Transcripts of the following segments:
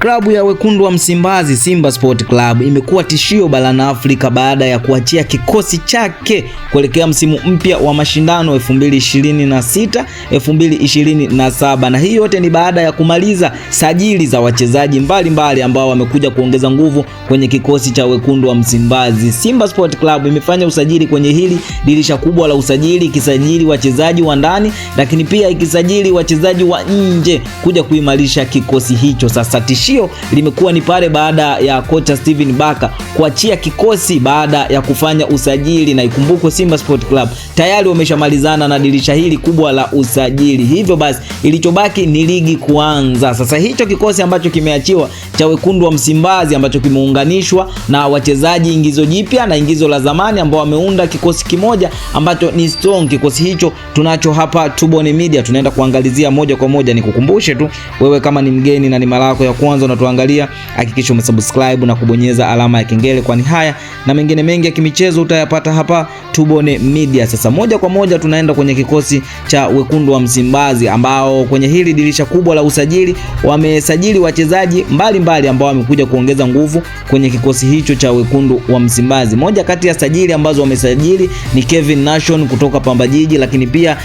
Klabu ya wekundu wa Msimbazi Simba Sport Club imekuwa tishio barani Afrika baada ya kuachia kikosi chake kuelekea msimu mpya wa mashindano 2026-2027, na hii yote ni baada ya kumaliza sajili za wachezaji mbalimbali ambao wamekuja kuongeza nguvu kwenye kikosi cha wekundu wa Msimbazi. Simba Sport Club imefanya usajili kwenye hili dirisha kubwa la usajili, ikisajili wachezaji wa ndani lakini pia ikisajili wachezaji wa nje kuja kuimarisha kikosi hicho. Sasa tishio limekuwa ni pale baada ya kocha Steven Baka kuachia kikosi baada ya kufanya usajili, na ikumbukwe Simba Sport Club tayari wameshamalizana na dirisha hili kubwa la usajili. Hivyo basi ilichobaki ni ligi kuanza. Sasa hicho kikosi ambacho kimeachiwa cha wekundu wa Msimbazi ambacho kimeunganishwa na wachezaji ingizo jipya na ingizo la zamani ambao wameunda kikosi kimoja ambacho ni strong. Kikosi hicho tunacho hapa Tubone Media, tunaenda kuangalizia moja kwa moja. Nikukumbushe tu wewe, kama ni mgeni na ni mara yako ya kwanza unatuangalia, hakikisha umesubscribe na kubonyeza alama ya kengele, kwani haya na mengine mengi ya kimichezo utayapata hapa Tubone Media. Sasa moja kwa moja tunaenda kwenye kikosi cha wekundu wa Msimbazi ambao kwenye hili dirisha kubwa la usajili wamesajili wachezaji mbalimbali ambao wamekuja kuongeza nguvu kwenye kikosi hicho cha wekundu wa Msimbazi. Moja kati ya sajili ambazo wamesajili ni Kevin Nation kutoka Pamba Jiji, lakini pia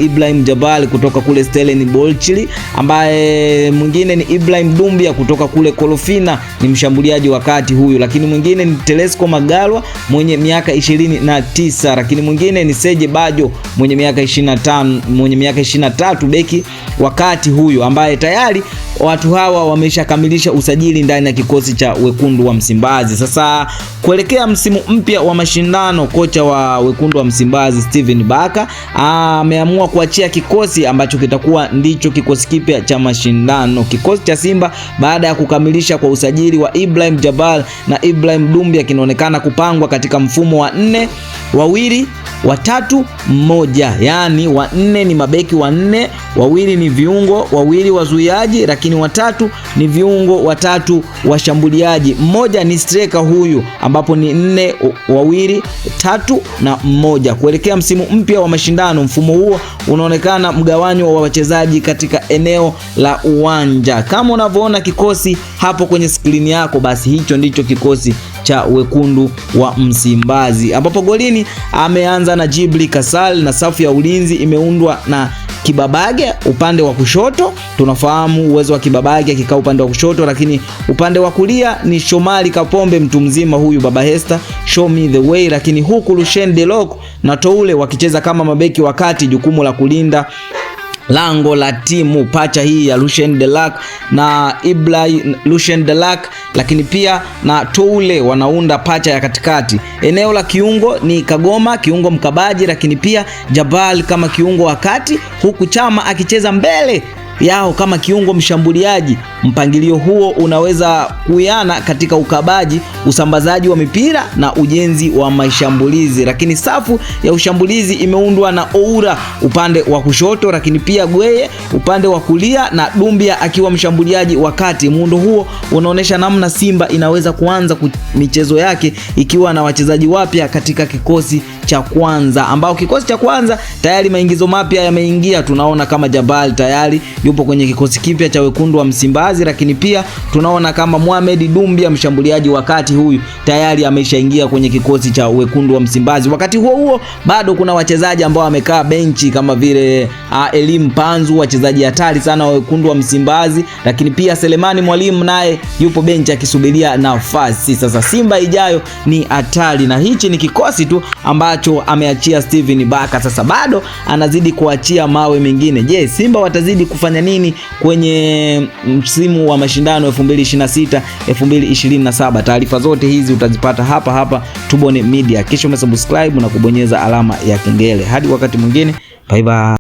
Ibrahim Jabal kutoka kule Stellenbosch, ambaye mwingine ni Ibrahim Dumbia kutoka kule Kolofina, ni mshambuliaji wa kati huyu, lakini mwingine ni Telesco Magalwa mwenye miaka 29, lakini mwingine ni Seje Bajo mwenye miaka 23, beki wakati huyu ambaye tayari watu hawa wameshakamilisha usajili ndani ya kikosi cha wekundu wa Msimbazi. Sasa kuelekea msimu mpya wa mashindano, kocha wa wekundu wa Msimbazi Steven Baka ameamua kuachia kikosi ambacho kitakuwa ndicho kikosi kipya cha mashindano. Kikosi cha Simba baada ya kukamilisha kwa usajili wa Ibrahim Jabal na Ibrahim Dumbia kinaonekana kupangwa katika mfumo wa 4-2-3-1, yani wa 4 ni mabeki wa 4, wawili ni viungo, wawili wazuiaji, lakini watatu ni viungo watatu washambuliaji, mmoja ni striker huyu, ambapo ni 4-2-3-1. Kuelekea msimu mpya wa mashindano, mfumo huo unaonekana mgawanyo wa wachezaji katika eneo la uwanja. Kama unavyoona kikosi hapo kwenye skrini yako, basi hicho ndicho kikosi cha wekundu wa Msimbazi, ambapo golini ameanza na Jibli Kasal, na safu ya ulinzi imeundwa na Kibabage upande wa kushoto. Tunafahamu uwezo wa Kibabage akikaa upande wa kushoto, lakini upande wa kulia ni Shomari Kapombe, mtu mzima huyu, Baba Hester, show me the way, lakini huku Lucien Delok na Toule wakicheza kama mabeki wakati, jukumu la kulinda lango la timu pacha hii ya Lucien Delak na Lucien Delak, lakini pia na Toule wanaunda pacha ya katikati. Eneo la kiungo ni Kagoma, kiungo mkabaji, lakini pia Jabal kama kiungo wa kati, huku Chama akicheza mbele yao kama kiungo mshambuliaji. Mpangilio huo unaweza kuiana katika ukabaji, usambazaji wa mipira na ujenzi wa mashambulizi. Lakini safu ya ushambulizi imeundwa na Oura upande wa kushoto, lakini pia Gweye upande wa kulia na Dumbia akiwa mshambuliaji wakati. Muundo huo unaonesha namna Simba inaweza kuanza michezo yake ikiwa na wachezaji wapya katika kikosi cha kwanza, ambao kikosi cha kwanza tayari maingizo mapya yameingia. Tunaona kama Jabal tayari yupo kwenye kikosi kipya cha wekundu wa Msimbazi, lakini pia tunaona kama Mohamed Dumbia mshambuliaji wakati huyu tayari ameshaingia kwenye kikosi cha wekundu wa Msimbazi. Wakati huo huo bado kuna wachezaji ambao wamekaa benchi kama vile Elim Panzu, wachezaji hatari sana wa wekundu wa Msimbazi, lakini pia Selemani Mwalimu naye yupo benchi akisubiria nafasi. Sasa Simba ijayo ni hatari, na hichi ni kikosi tu ambacho ameachia Steven Baka. Sasa bado anazidi kuachia mawe mengine. Je, Simba watazidi kufanya nini kwenye msimu wa mashindano 2026-2027? Taarifa zote hizi utazipata hapa Tubone Media. Kisha umesubscribe na kubonyeza alama ya kengele. Hadi wakati mwingine, bye bye.